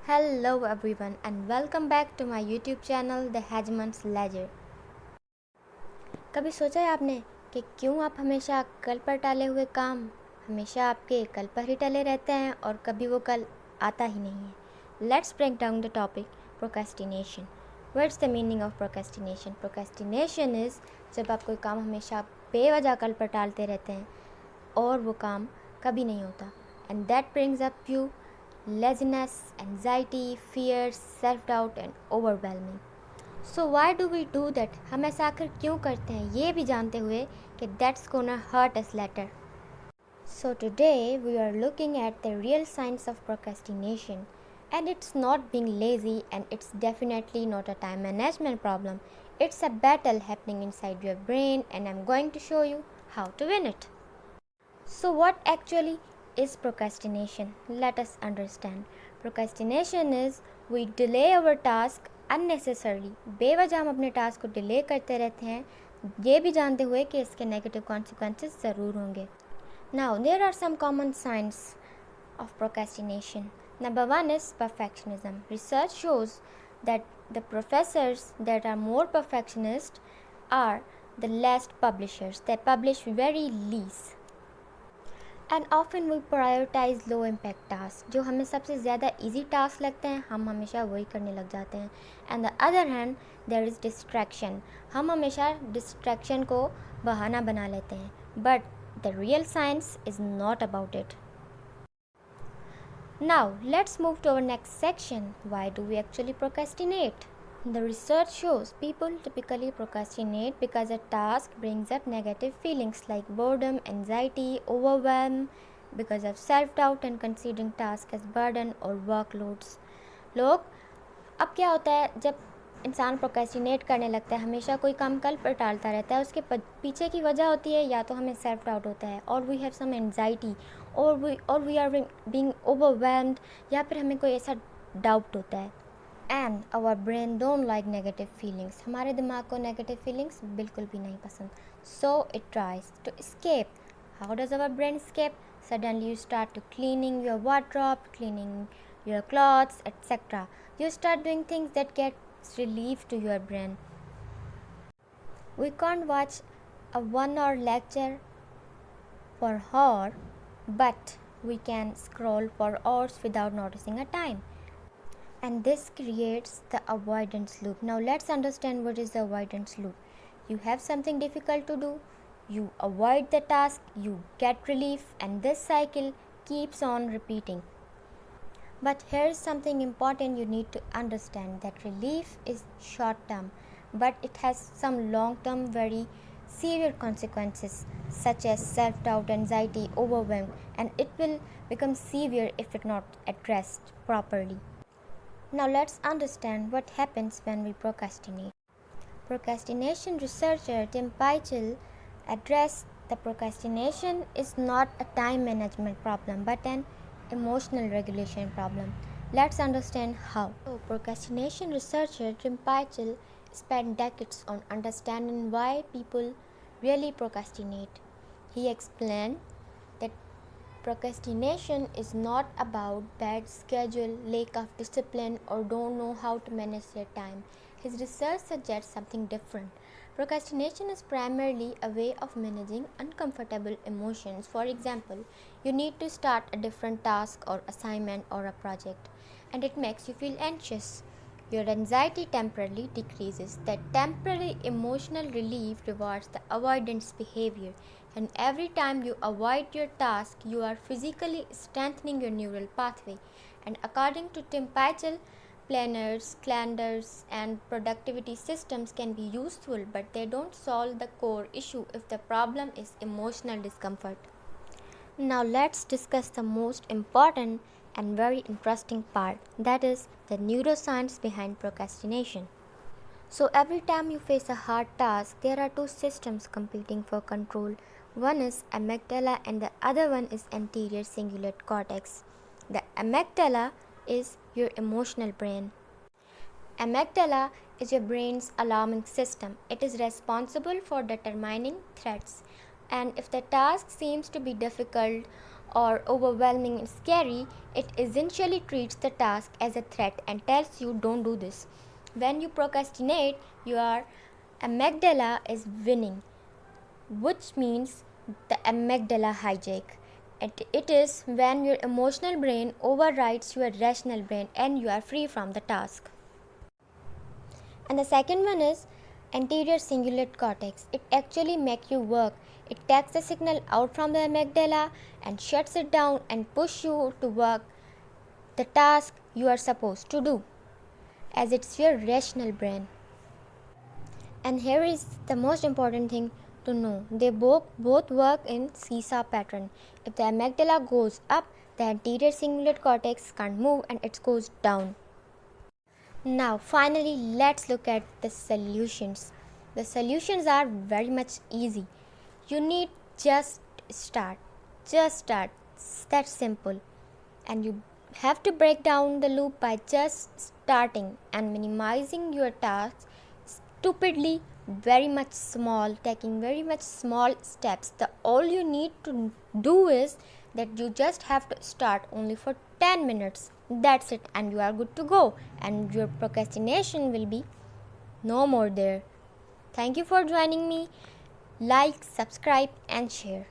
Hello everyone and welcome back to my YouTube channel The Hegemon's Ledger। कभी सोचा है आपने कि क्यों आप हमेशा कल पर टाले हुए काम हमेशा आपके कल पर ही टले रहते हैं और कभी वो कल आता ही नहीं है। Let's break down the topic procrastination. What's the meaning of procrastination? Procrastination is जब आप कोई काम हमेशा बेवजह कल पर टालते रहते हैं और वो काम कभी नहीं होता। And that brings up you laziness, anxiety, fear, self-doubt and overwhelming. So why do we do that? हम ऐसा आखिर क्यों करते हैं ये भी जानते हुए कि that's gonna hurt us later. So today we are looking at the real signs of procrastination, and it's not being lazy and it's definitely not a time management problem. It's a battle happening inside your brain and I'm going to show you how to win it. So what actually is procrastination? Let us understand. Procrastination is we delay our task unnecessarily. बेवजह हम अपने task को delay करते रहते हैं ये भी जानते हुए कि इसके नेगेटिव कॉन्सिक्वेंसेस ज़रूर होंगे. Now there are some common signs of procrastination. Number one is perfectionism. Research shows that the professors that are more perfectionist are the less publishers. They publish very least. And often we prioritize low impact task. जो हमें सबसे ज़्यादा easy task लगते हैं हम हमेशा वही करने लग जाते हैं. And the other hand there is distraction. हम हमेशा डिस्ट्रैक्शन को बहाना बना लेते हैं but the real science is not about it. Now let's move to our next section. Why do we actually procrastinate? The research shows people typically procrastinate because a task brings up negative feelings like boredom, anxiety, overwhelm, because of self-doubt and considering tasks as burden or workloads. लोग अब क्या होता है जब इंसान procrastinate करने लगता है हमेशा कोई काम कल पर टालता रहता है उसके पीछे की वजह होती है या तो हमें सेल्फ डाउट होता है और वी हैव सम एंजाइटी और वी आर बीइंग ओवरवेल्म्ड या फिर हमें कोई ऐसा डाउट होता है. And our brain don't like negative feelings. हमारे दिमाग को नेगेटिव फीलिंग्स बिल्कुल भी नहीं पसंद. So it tries to escape. How does our brain escape? Suddenly you start to cleaning your wardrobe, cleaning your clothes, etc. You start doing things that get relief to your brain. We can't watch a 1 hour lecture for hour, but we can scroll for hours without noticing a time. And this creates the avoidance loop. Now let's understand what is the avoidance loop. You have something difficult to do, you avoid the task, you get relief, and this cycle keeps on repeating. But here is something important you need to understand, that relief is short term, but it has some long term very severe consequences such as self-doubt, anxiety, overwhelm, and it will become severe if it not addressed properly. Now let's understand what happens when we procrastinate. Procrastination researcher Tim Pychyl addressed the procrastination is not a time management problem but an emotional regulation problem. Let's understand how. So, procrastination researcher Tim Pychyl spent decades on understanding why people really procrastinate. He explained that procrastination is not about bad schedule, lack of discipline, or don't know how to manage their time. His research suggests something different. Procrastination is primarily a way of managing uncomfortable emotions. For example, you need to start a different task or assignment or a project, and it makes you feel anxious. Your anxiety temporarily decreases. That temporary emotional relief rewards the avoidance behavior. And every time you avoid your task, you are physically strengthening your neural pathway. And according to Tim Pychyl, planners, calendars, and productivity systems can be useful, but they don't solve the core issue if the problem is emotional discomfort. Now let's discuss the most important and very interesting part, that is the neuroscience behind procrastination. So every time you face a hard task, there are two systems competing for control. One is amygdala and the other one is anterior cingulate cortex. The amygdala is your emotional brain. Amygdala is your brain's alarming system. It is responsible for determining threats. And if the task seems to be difficult or overwhelming and scary, it essentially treats the task as a threat and tells you don't do this. When you procrastinate, your amygdala is winning, which means the amygdala hijack. It is when your emotional brain overrides your rational brain and you are free from the task. And the second one is anterior cingulate cortex. It actually makes you work. It takes the signal out from the amygdala and shuts it down and push you to work the task you are supposed to do, as it's your rational brain. And here is the most important thing to know. They both work in seesaw pattern. If the amygdala goes up, the anterior cingulate cortex can't move and it goes down. Now finally, let's look at the solutions. The solutions are very much easy. You need just start. That's simple. And you have to break down the loop by just starting and minimizing your tasks stupidly very much small, taking very much small steps. The all you need to do is that you just have to start only for 10 minutes. That's it, and you are good to go, and your procrastination will be no more there. Thank you for joining me. Like, subscribe and share.